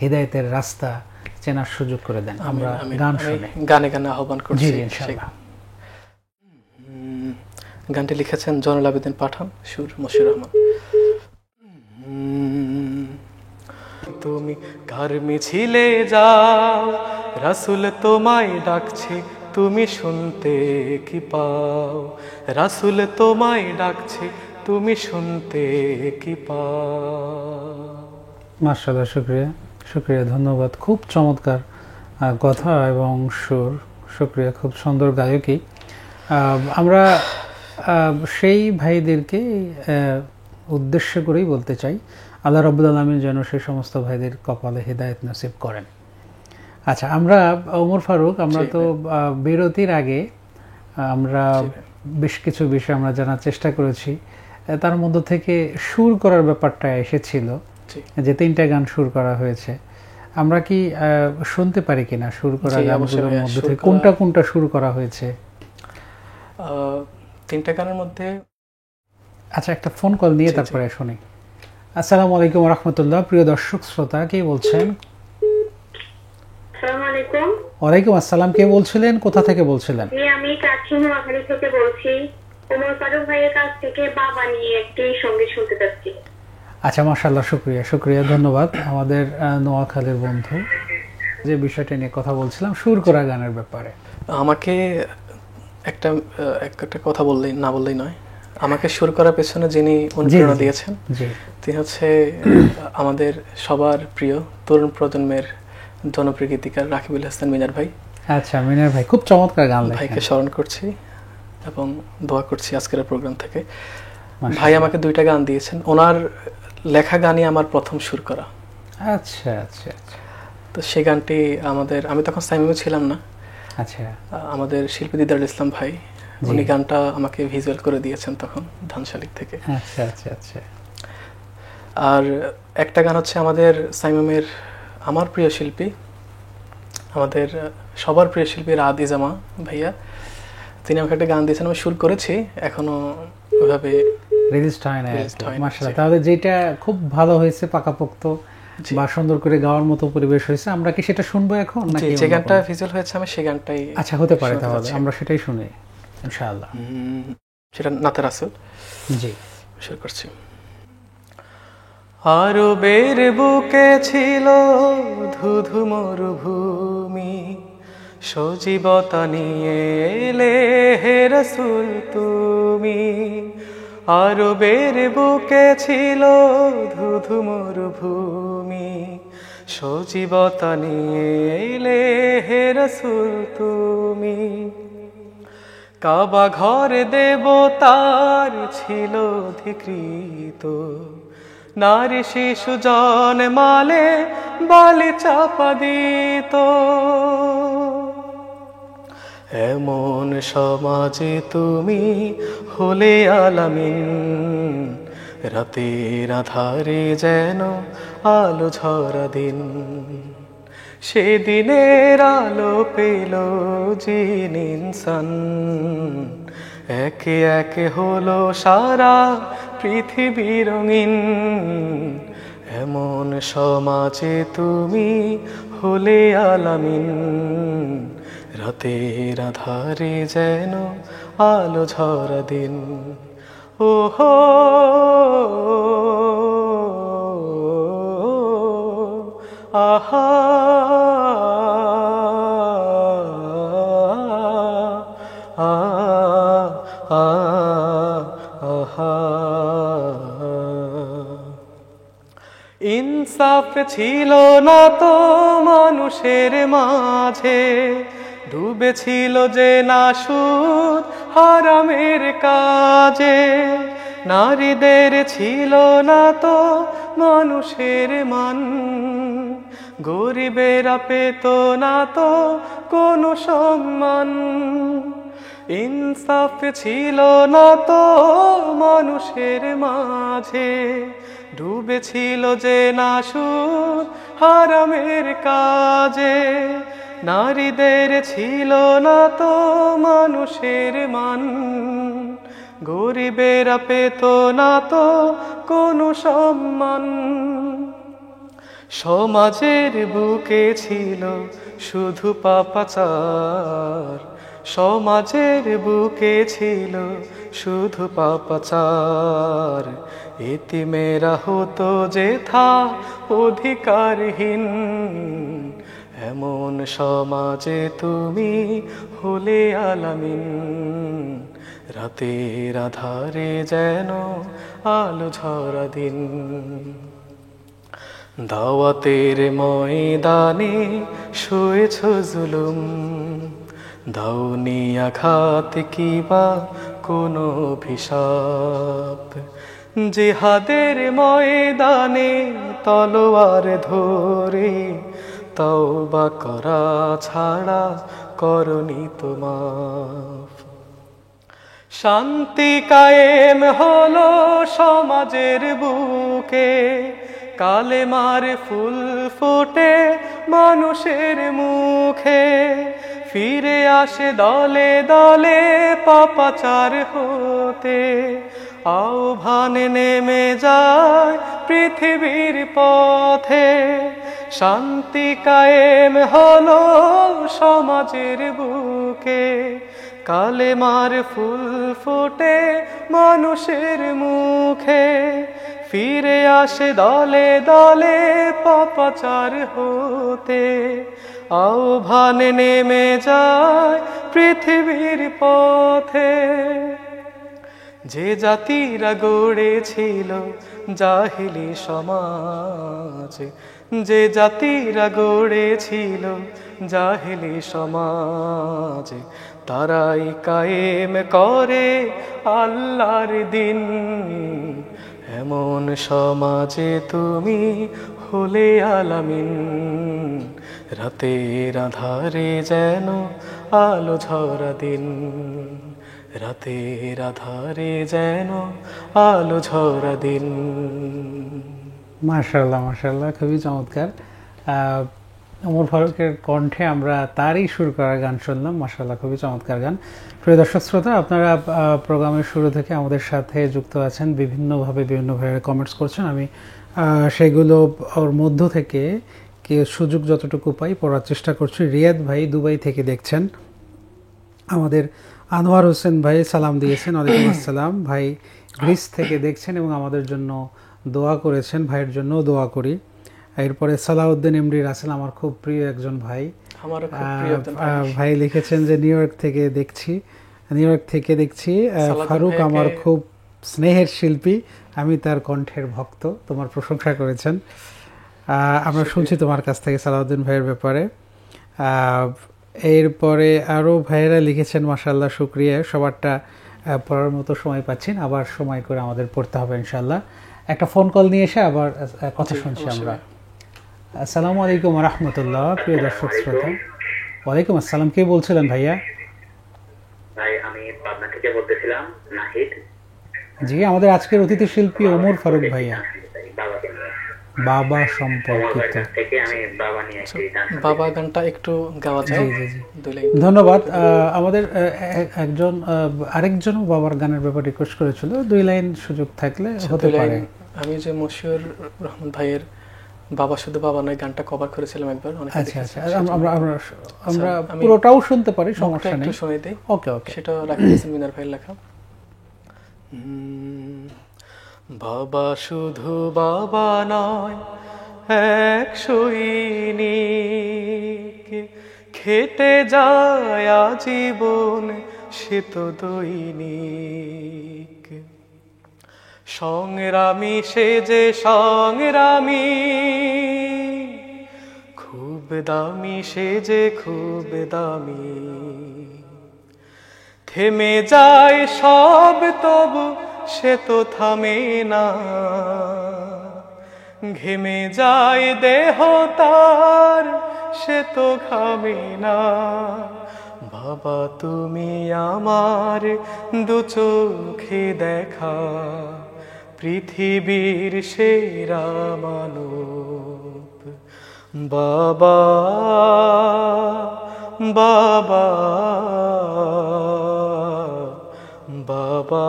হেদায়েতের রাস্তা চেনার সুযোগ করে দেন। আমরা গান শুনে গানে গানে আহ্বান করছি ইনশাআল্লাহ। গানটি লিখেছেন জয়নুল আবেদিন পাঠান, সুর মশিউর রহমান। তুমি কার মিছিলে যাও, রাসূল তোমায় ডাকছে, তুমি শুনতে কি পাও? রাসূল তোমায় ডাকছে, তুমি শুনতে কি পাও? মাশাআল্লাহ, শুকরিয়া শুকরিয়া, ধন্যবাদ। খুব চমৎকার কথা এবং সুর, শুকরিয়া, খুব সুন্দর গায়কী। আমরা সেই ভাইদেরকে উদ্দেশ্য করেই বলতে চাই, আল্লাহ রাব্বুল আলামিন যেন সেই সমস্ত ভাইদের কপালে হেদায়েত নসিব করেন। আচ্ছা, আমরা ওমর ফারুক, আমরা তো বিরতির আগে আমরা বেশ কিছু বিষয় আমরা জানার চেষ্টা করেছি, তার মধ্য থেকে সুর করার ব্যাপারটা এসেছিল, যে 3টা গান সুর করা হয়েছে। আমরা কি শুনতে পারি কিনা সুর করা গানগুলোর মধ্যে থেকে কোনটা কোনটা সুর করা হয়েছে? 3টা গানের মধ্যে আচ্ছা, একটা ফোন কল নিয়ে তারপরে শুনি। আসসালামু আলাইকুম ওয়া রাহমাতুল্লাহ, প্রিয় দর্শক শ্রোতা, কে বলছেন? আসসালামু আলাইকুম। ওয়ালাইকুম আসসালাম, কে বলছিলেন, কোথা থেকে বলছিলেন? আমি কাছের নোয়াখালী থেকে বলছি। ওমর ফারুক ভাইয়ের কাছ থেকে বাবা নিয়ে একটি সঙ্গীত শুনতে চাচ্ছি। আচ্ছা, মাশাআল্লাহ, শুকরিয়া শুকরিয়া, ধন্যবাদ। আমাদের নোয়াখালীর বন্ধু, যে বিষয়টা নিয়ে কথা বলছিলাম সুর করা গানের ব্যাপারে, আমাকে একটা কথা বললেই না বললেই নয়, আমাকে সুর করার পেছনে যিনি অনুপ্রেরণা দিয়েছেন তিনি হচ্ছে আমাদের সবার প্রিয় তরুণ প্রজন্মের জনপ্রিয় গীতিকার রাকিবুল হাসান মিনার ভাই। আচ্ছা, মিনার ভাই খুব চমৎকার গান লেখেন। ভাইকে স্মরণ করছি এবং দোয়া করছি আজকের প্রোগ্রাম থেকে। ভাই আমাকে 2টা গান দিয়েছেন, ওনার লেখা গানই আমার প্রথম সুর করা। আচ্ছা আচ্ছা আচ্ছা, তো সেই গানটি আমি তখন সাইমিমে ছিলাম না। আচ্ছা, আমাদের শিল্পী দিদারুল ইসলাম ভাই, উনি গানটা আমাকে ভিজুয়াল করে দিয়েছেন তখন ধানশালিক থেকে। আচ্ছা আচ্ছা আচ্ছা। আর একটা গান হচ্ছে আমাদের সাইমিমের আমার প্রিয় শিল্পী, আমাদের সবার প্রিয় শিল্পী রাদ ইজামা ভাইয়া, তিনি আমাকে একটা গান দিয়েছেন, আমি সুর করেছি, এখনো ওইভাবে রিলিজ হয় না। মাশাআল্লাহ, তাহলে যেটা খুব ভালো হয়েছে, পাকাপোক্ত বা সুন্দর করে গাওয়ার মতো পরিবেশ হয়েছে, আমরা কি সেটা শুনবো এখন নাকি? যে গানটা ভিজুয়াল হয়েছে আমি সেই গানটাই। আচ্ছা, হতে পারে, তাহলে আমরা সেটাই শুনি ইনশাআল্লাহ। সেটা নাতে রাসূল। জি, শুরু করছি। আরবের বুকে ছিল ধুধু মরুভূমি, সজীবতা নিয়ে এলে হে রাসূল তুমি। আরবের বুকে ছিল ধুধু মরুভূমি, সজীবতা নিয়ে এলে হে রাসূল তুমি। কাবা ঘর দেবতার ছিল ধিকৃত, নারী শিশু জন্মালে বলি চাপা দিত। এমন সমাজে তুমি হলে আলামিন, রাতের আধারে যেন আলো ঝরা দিন। সেদিনের আলো পেল জিন ইনসান, একে একে হলো সারা পৃথিবী রঙিন। এমন সমাজে তুমি হলে আলামিন, রাতের আধারে যেন আলো ঝরা দিন। ও হো আহা ইনসাফ ছিল না তো মানুষের মাঝে, ডুবেছিল যে না সুদ হারামের কাজে। নারীদের ছিল না তো মানুষের মান, গরিবেরা পেত না তো কোনো সম্মান। ইনসাফ ছিল না তো মানুষের মাঝে, ডুবেছিল যে না সুদ হারামের কাজে। নারীদের ছিল না তো মানুষের মান, গরিবেরা পেত না তো কোনো সম্মান। সমাজের বুকে ছিল শুধু পাপাচার, সমাজের বুকে ছিল শুধু পাপাচার, এতিমেরা হতো যেথা অধিকারহীন। এমন সমাজে তুমি হলে আলামিন, রাতের আধারে যেন আলো ঝরা দিন। দাওয়াতের ময়দানে শুয়েছ জুলুম, দাওনি আঘাত কিবা কোনো অভিশাপ। জিহাদের ময়দানে তলোয়ার ধরে তওবা করা ছাড়া করনি তো মাফ। শান্তি কায়েম হলো সমাজের বুকে, কালেমার ফুল ফোটে মানুষের মুখে। ফিরে আসে দলে দলে পাপাচার হতে, আহ্বান নেমে যায় পৃথিবীর পথে। শান্তি কায়েম হলো সমাজের বুকে, কালেমার ফুল ফোটে মানুষের মুখে। ফিরে আসে দলে দলে পাপাচার হতে, আহ্বান নেমে যায় পৃথিবীর পথে। যে জাতিরা গড়েছিল জাহিলি সমাজ, যে জাতিরা গড়েছিল জাহিলি সমাজ, তারাই কায়েম করে আল্লাহর দিন। এমন সমাজে তুমি হলে আলামিন, রাতের আধারে যেন আলো ঝরা দিন। রাতের আধারে যেন আলো ঝরা দিন। মাশাআল্লাহ মাশাআল্লাহ, খুবই চমৎকার। ওমর ফারুকের কণ্ঠে আমরা তারই সুর করা গান শুনলাম। মাশাআল্লাহ, খুবই চমৎকার গান। প্রিয় দর্শক শ্রোতা, আপনারা প্রোগ্রামের শুরু থেকে আমাদের সাথে যুক্ত আছেন, বিভিন্নভাবে বিভিন্ন ভাবে কমেন্টস করছেন। আমি সেগুলো ওর মধ্য থেকে সুযোগ যতটুকু পাই পড়ার চেষ্টা করছি। রিয়াদ ভাই দুবাই থেকে দেখছেন, আমাদের আনোয়ার হোসেন ভাই সালাম দিয়েছেন, ওয়ালাইকুম আসসালাম। ভাই গ্রিস থেকে দেখছেন এবং আমাদের জন্য দোয়া করেছেন, ভাইয়ের জন্য দোয়া করি। এরপরে সালাউদ্দিন এমডি রাসেল, আমার খুব প্রিয় একজন ভাই, আমারও খুব প্রিয় একজন ভাই লিখেছেন যে নিউ ইয়র্ক থেকে দেখছি। ফারুক আমার খুব স্নেহের শিল্পী, আমি তার কণ্ঠের ভক্ত, তোমার প্রশংসা করেছেন। আমরা শুনছি তোমার কাছ থেকে সালাউদ্দিন ভাইয়ের ব্যাপারে। এরপরে আরও ভাইয়েরা লিখেছেন, মাশাআল্লাহ, শুকরিয়া। সবারটা পড়ার মতো সময় পাচ্ছি না, আবার সময় করে আমাদের পড়তে হবে ইনশাআল্লাহ। একটা ফোন কল নিয়ে এসে আবার কথা শুনছি আমরা। আসসালামু আলাইকুম ওয়া রাহমাতুল্লাহ। প্রিয় দর্শক শ্রোতা, ওয়ালাইকুম আসসালাম। কে বলছিলেন ভাইয়া? ভাই আমি পাবনা থেকে বলতেছিলাম, নাহিদ। জি, আমাদের আজকের অতিথি শিল্পী ওমর ফারুক ভাইয়া। বাবাকে নিয়ে, বাবা সম্পর্কিত থেকে আমি বাবা নিয়ে একটি গান। বাবা গানটা একটু গাওয়া যায়? জি জি জি, দুই লাইন। ধন্যবাদ। আমাদের আরেকজন বাবার গানের ব্যাপারে রিকোয়েস্ট করেছিল, 2 লাইন সুযোগ থাকলে হতে পারে। আমি যে মশিউর রহমান ভাইয়ের বাবা শুধু বাবা নয় গানটা কভার করেছিলাম একবার। আচ্ছা আচ্ছা, আমরা পুরোটাও শুনতে পারি, সমস্যা নেই। একটু শুনে দেই। ওকে ওকে। সেটা রাখিয়েছেন মিনার ভাইয়ের লেখা। বাবা শুধু বাবা নয়, এক সৈনিক, খেটে যায় আজীবন সে তো দৈনিক। সংগ্রামী সে যে সংগ্রামী, খুব দামি সে যে খুব দামি। থেমে যায় সব তবু সে তো থামে না, ঘেমে যায় দেহ তার সে তো ঘামে না। বাবা তুমি আমার দু চোখে দেখা, পৃথিবীর সেরা মানব। বাবা বাবা বাবা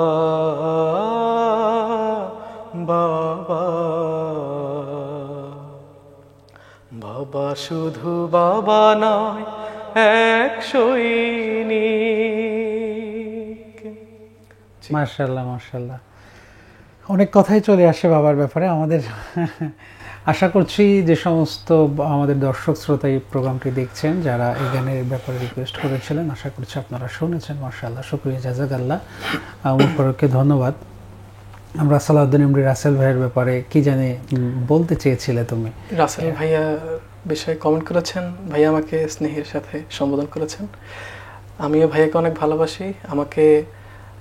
বাবা। বাবা শুধু বাবা নয়, এক সৈনিক। মাশাআল্লাহ মাশাআল্লাহ, অনেক কথাই চলে আসে বাবার ব্যাপারে আমাদের। আশা করছি যে সমস্ত আমাদের দর্শক শ্রোতা এই প্রোগ্রামটি দেখছেন, যারা এই গানের ব্যাপারে রিকোয়েস্ট করেছিলেন, আশা করছি আপনারা শুনেছেন। মাশাআল্লাহ, শুকরিয়া, জাযাকাল্লাহ, মুবারককে ধন্যবাদ। আমরা সালাউদ্দিন এমডি রাসেল ভাইয়ের ব্যাপারে কি জানি বলতে চেয়েছিলে তুমি? রাসেল ভাইয়া বিষয়ে কমেন্ট করেছেন, ভাইয়া আমাকে স্নেহের সাথে সম্বোধন করেছেন। আমিও ভাইয়াকে অনেক ভালোবাসি।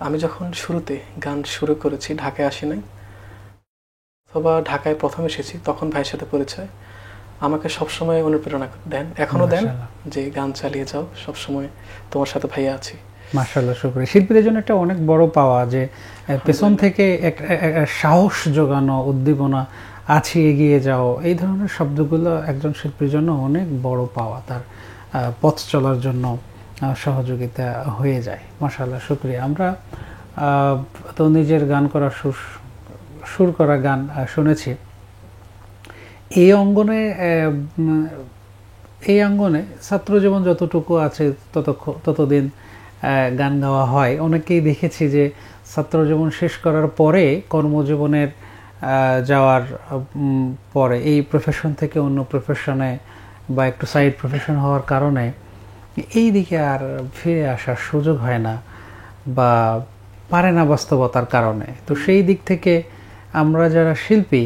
আমি যখন শুরুতে গান শুরু করেছি, ঢাকায় আসি নাই, অথবা ঢাকায় প্রথম এসেছি, তখন ভাইয়ের সাথে পরিচয়। আমাকে সবসময় অনুপ্রেরণা দেন, এখনো দেন, যে গান চালিয়ে যাও, সবসময় তোমার সাথে ভাইয়া আছি। মাশাআল্লাহ, শুকরিয়া। শিল্পীদের জন্য একটা অনেক বড় পাওয়া যে পেছন থেকে এক সাহস জোগানো, উদ্দীপনা, আছে এগিয়ে যাও, এই ধরনের শব্দগুলো একজন শিল্পীর জন্য অনেক বড় পাওয়া, তার পথ চলার জন্য সহযোগিতা হয়ে যায়। মাশাআল্লাহ, শুকরিয়া। আমরা তো নিজের গান করা সুর করা গান শুনেছি। এই অঙ্গনে ছাত্র জীবন যতটুকু আছে ততদিন গান গাওয়া হয়। অনেকেই দেখেছি যে ছাত্র জীবন শেষ করার পরে কর্মজীবনের যাওয়ার পরে এই প্রফেশন থেকে অন্য প্রফেশনে বা একটু সাইড প্রফেশন হওয়ার কারণে এই দিকে আর ফিরে আসার সুযোগ হয় না বা পারে না বাস্তবতার কারণে। তো সেই দিক থেকে আমরা যারা শিল্পী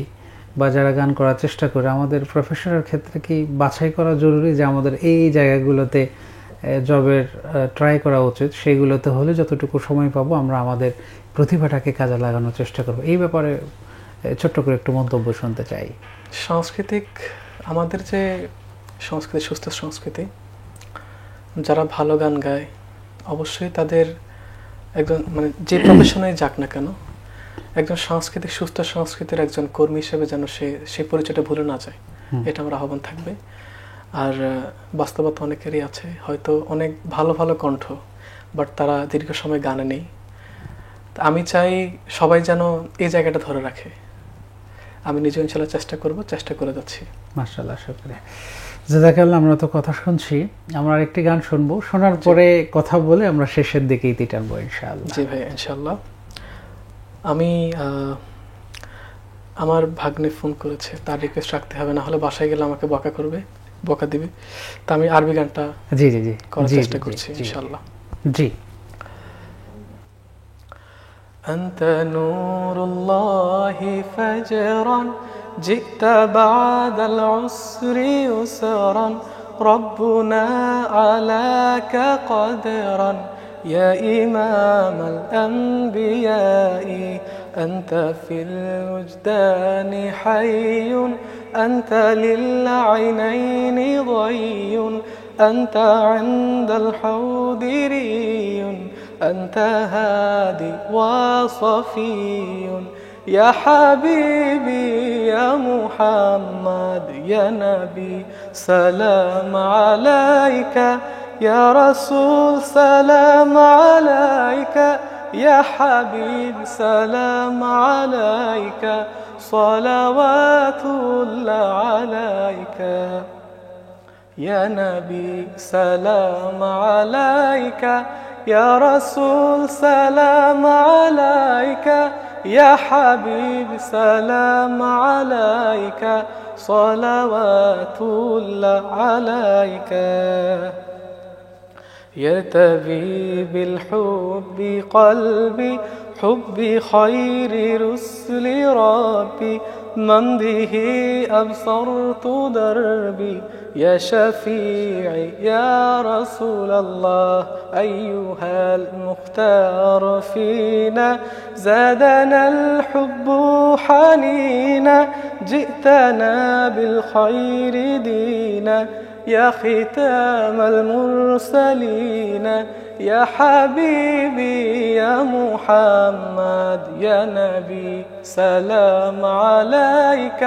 বা যারা গান করার চেষ্টা করি, আমাদের প্রফেশনের ক্ষেত্রে কি বাছাই করা জরুরি যে আমাদের এই জায়গাগুলোতে জবের ট্রাই করা উচিত, সেইগুলোতে হলে যতটুকু সময় পাবো আমরা আমাদের প্রতিভাটাকে কাজে লাগানোর চেষ্টা করব? এই ব্যাপারে ছোট্ট করে একটু মন্তব্য শুনতে চাই। আমাদের যে সংস্কৃতি, সুস্থ সংস্কৃতি, যারা ভালো গান গায় অবশ্যই তাদের একজন, মানে যে প্রফেশনে যাক না কেন, একজন সাংস্কৃতিক, সুস্থ সংস্কৃতির একজন কর্মী হিসেবে যেন সেই পরিচয়টা ভুলে না যায়, এটা আমার আহ্বান থাকবে। আর বাস্তবতা অনেকেরই আছে, হয়তো অনেক ভালো ভালো কণ্ঠ, বাট তারা দীর্ঘ সময় গানে নেই। আমি চাই সবাই যেন এই জায়গাটা ধরে রাখে। আমি নিজেও ইনশাআল্লাহ চেষ্টা করে যাচ্ছি। মাশাআল্লাহ, শুকরিয়া, জাযাকাল্লাহ। আমরা তো কথা শুনছি, আমরা আরেকটি গান শুনবো, শোনার পরে কথা বলে আমরা শেষের দিকে ইতি টানবো ইনশাআল্লাহ। জি ভাই, ইনশাআল্লাহ। আমি আমার ভাগ্নে ফোন করেছে, তার রিকোয়েস্ট রাখতে হবে, না হলে বাসায় গেলে আমাকে বকা দিবে। তা আমি আরবি গানটা জি করার চেষ্টা করছি ইনশাআল্লাহ। জি। أنت نور الله فجرا جئت بعد العسر يسرا ربنا علاك قدرا يا إمام الأنبياء أنت في الوجدان حي أنت للعينين ضي أنت عند الحوض ري أنت هادي وصفي يا حبيبي يا محمد يا نبي سلام عليك يا رسول سلام عليك يا حبيب سلام عليك صلوات الله عليك يا نبي سلام عليك يا رسول سلام عليك يا حبيب سلام عليك صلوات الله عليك يرتوي بالحب قلبي حب خير رسل ربي من به أبصرت دربي يا شفيعي يا رسول الله أيها المختار فينا زادنا الحب حنينا جئتنا بالخير دينا يا ختام المرسلين يا حبيبي يا محمد يا نبي سلام عليك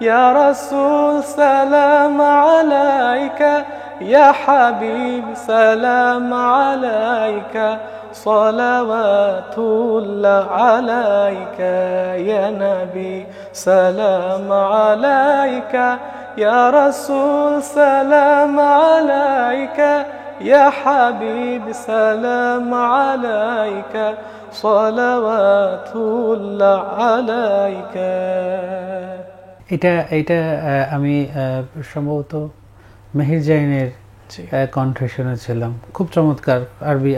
يا رسول سلام عليك يا حبيب سلام عليك صلوات الله عليك يا نبي سلام عليك يا رسول سلام عليك يا حبيب سلام عليك صلوات الله عليك. এটা আমি সম্ভবত মেহের জাইনের জি। কণ্ঠে শুনেছিলাম। খুব চমৎকার,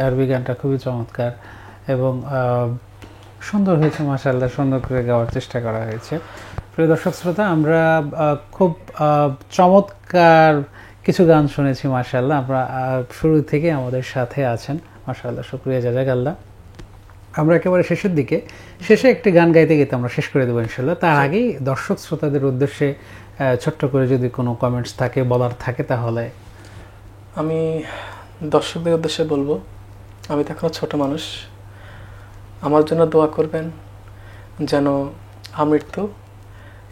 আরবি গানটা খুবই চমৎকার এবং সুন্দর হয়েছে মাশাআল্লাহ, সুন্দর করে গাওয়ার চেষ্টা করা হয়েছে। প্রিয় দর্শক শ্রোতা, আমরা খুব চমৎকার কিছু গান শুনেছি মাশাআল্লাহ। আমরা শুরু থেকে আমাদের সাথে আছেন মাশাআল্লাহ, শুকরিয়া জাযাকাল্লাহ। আমরা একেবারে শেষে একটি গান গাইতে গাইতে আমরা শেষ করে দেবো ইনশাআল্লাহ। তার আগেই দর্শক শ্রোতাদের উদ্দেশ্যে ছোট্ট করে যদি কোনো কমেন্টস থাকে, বলার থাকে, তাহলে। আমি দর্শকদের উদ্দেশ্যে বলবো, আমি তো এখনো ছোট মানুষ, আমার জন্য দোয়া করবেন যেন আমৃত্যু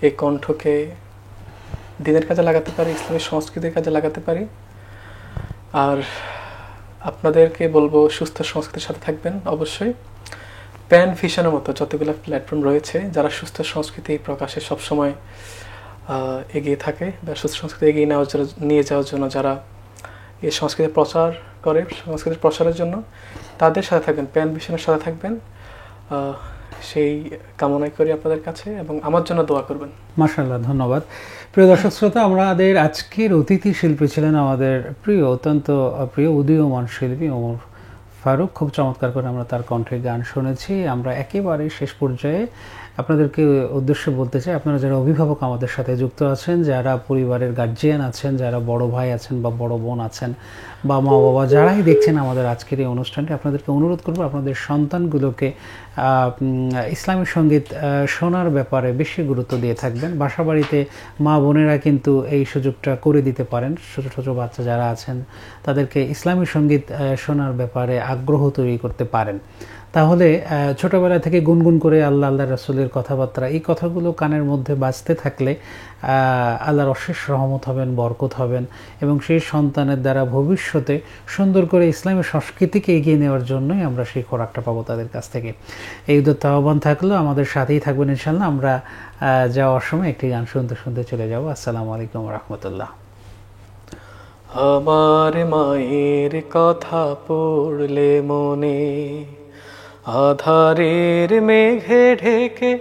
এই কণ্ঠকে দিনের কাজে লাগাতে পারি, ইসলামী সংস্কৃতির কাজে লাগাতে পারি। আর আপনাদেরকে বলবো সুস্থ সংস্কৃতির সাথে থাকবেন অবশ্যই। প্যান ভিশনের মতো যতগুলো প্ল্যাটফর্ম রয়েছে, যারা সুস্থ সংস্কৃতি প্রকাশে সবসময় এগিয়ে থাকে বা সুস্থ সংস্কৃতি এগিয়ে নিয়ে যাওয়ার জন্য যারা এই সংস্কৃতি প্রচার করে, সংস্কৃতির প্রসারের জন্য, তাদের সাথে থাকবেন, প্যান ভিশনের সাথে থাকবেন, সেই কামনাই করি আপনাদের কাছে, এবং আমার জন্য দোয়া করবেন। মাশাআল্লাহ, ধন্যবাদ। প্রিয় দর্শক শ্রোতা, আমাদের আজকের অতিথি শিল্পী ছিলেন আমাদের অত্যন্ত প্রিয় উদীয়মান শিল্পী ওমর ফারুক। খুব চমৎকার করে আমরা তার কণ্ঠে গান শুনেছি। আমরা একেবারে শেষ পর্যায়ে আপনাদেরকে উদ্দেশ্যে বলতে চাই, আপনারা যারা অভিভাবক আমাদের সাথে যুক্ত আছেন, যারা পরিবারের গার্জিয়ান আছেন, যারা বড় ভাই আছেন বা বড় বোন আছেন বা মা বাবা, যারাই দেখছেন আমাদের আজকের এই অনুষ্ঠানটি, আপনাদেরকে অনুরোধ করব আপনাদের সন্তানগুলোকে ইসলামী সঙ্গীত শোনার ব্যাপারে বেশি গুরুত্ব দিয়ে থাকবেন। বাসাবাড়িতে মা বোনেরা কিন্তু এই সুযোগটা করে দিতে পারেন। ছোটো ছোটো বাচ্চা যারা আছেন তাদেরকে ইসলামী সঙ্গীত শোনার ব্যাপারে আগ্রহ তৈরি করতে পারেন। তাহলে ছোটবেলা থেকে গুনগুন করে আল্লাহ রাসূলের কথাবার্তা, এই কথাগুলো কানের মধ্যে বাজতে থাকলে আল্লাহর অশেষ রহমত হবেন, বরকত হবেন, এবং সেই সন্তানের দ্বারা ভবিষ্যতে সুন্দর করে ইসলামী সংস্কৃতিকে এগিয়ে নেওয়ার জন্যই আমরা সেই খোরাকটা পাবো তাদের কাছ থেকে। এই উদ্যত আহ্বান থাকলো, আমাদের সাথেই থাকবেন ইনশাআল্লাহ। আমরা যাওয়ার সময় একটি গান শুনতে শুনতে চলে যাব। আসসালামু আলাইকুম ওয়া রাহমাতুল্লাহ। আমার মায়ের কথা পড়লে মনে আধারের মেঘে ঢেকে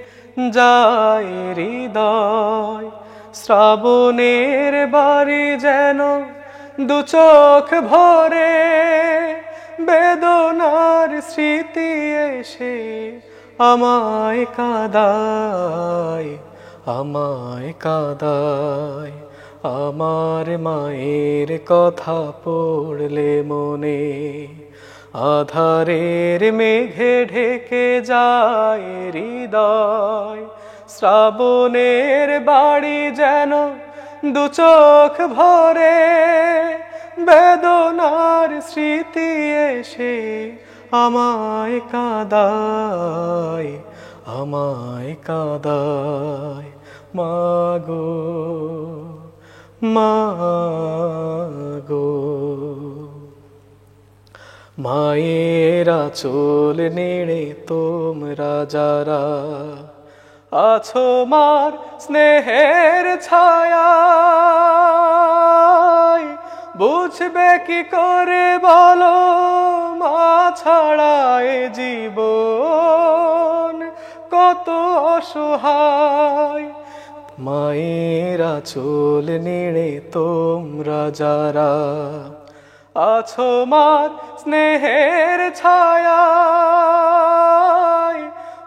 যায় হৃদয়, শ্রাবণের বাড়ি যেন দু চোখ ভরে, বেদনার স্মৃতি এসে আমায় কাঁদায়, আমায় কাঁদায়। আমার মায়ের কথা পড়লে মনে আধারের মেঘে ঢেকে যায় হৃদয়, শ্রাবণের বাড়ি যেন দু চোখ ভরে, বেদনার স্মৃতি এসে আমায় কাঁদায়, আমায় কাঁদায়। মাগো মাগো, মায়ের আঁচল নেড়ে তোমরা যারা আছো মার স্নেহের ছায়ায়, বুঝবে কি করে বলো মা ছাড়ায় জীবন কত অসহায়। মায়ের আঁচল নেড়ে তোমরা যারা আছো মার স্নেহের ছায়ায়,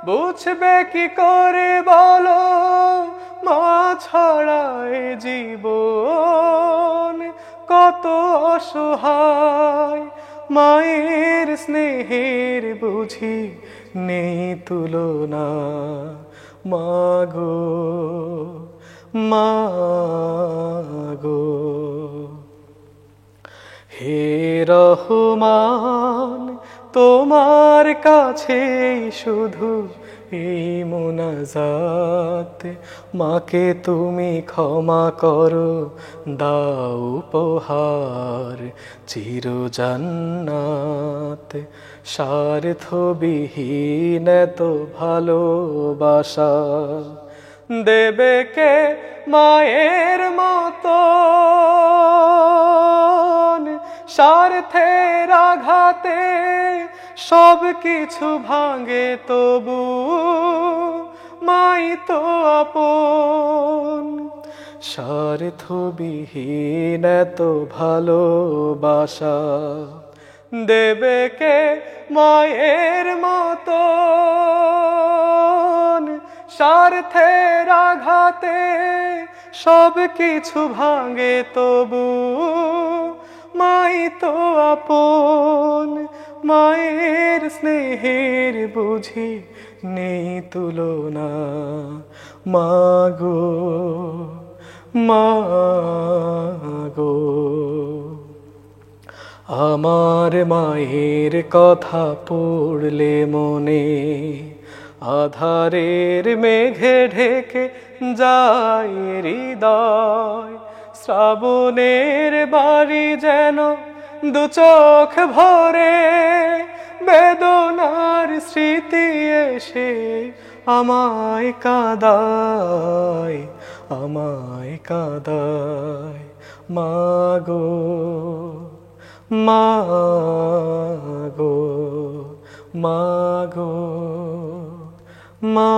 বুঝবে কি করে বলো মা ছাড়ায় জীবন কত অসহায়। মায়ের স্নেহের বুঝি নেই তুলনা, মাগো মাগো। হে রহমান, তোমার কাছে শুধু এই মুনাজাত, মাকে তুমি ক্ষমা করো, দাও উপহার চির জান্নাত। স্বার্থবিহীন এত ভালোবাসা দেবে কে মায়ের মতন, স্বার্থের আঘাতে সব কিছু ভাঙে তবু মাই তো আপন। স্বার্থবিহীন এত ভালোবাসা দেবে কে মায়ের মতো? স্বার্থের আঘাতে সব কিছু ভাঙে তবু মাই তো আপন। মায়ের স্নেহের বুঝি নেই তুলনা, মাগো মাগো। আমার মায়ের কথা পড়লে মনে আধারের মেঘে ঢেকে যায় হৃদয়। শ্রাবণের বাড়ি যেন দু চোখ ভরে, বেদনার স্মৃতি এসে আমায় কাঁদায়, আমায় কাঁদায়। মাগো মাগো মাগো মা।